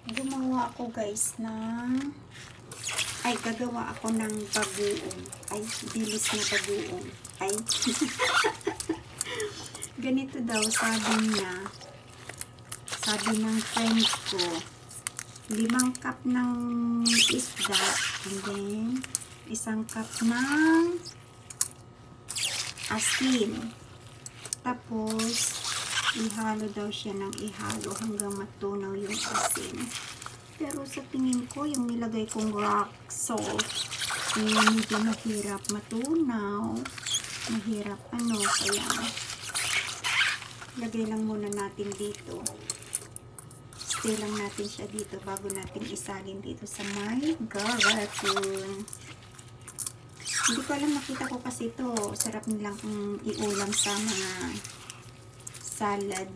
Gumawa ako guys ng gagawa ako ng bagoong. Ay, bilis na bagoong. Ay, ganito daw sabi niya. Sabi ng friend ko, 5 cup ng isda, and then 1 cup ng asin. Tapos, ihalo daw siya ng ihalo hanggang matunaw yung asin. Pero sa tingin ko, yung nilagay kong rock salt, medyo mahirap matunaw. Mahirap kaya lagay lang muna natin dito. Stay lang natin siya dito bago natin isalin dito sa my garapon. Hindi ko alam, nakita ko kasi ito. Sarap nilang iulam sa mga salad.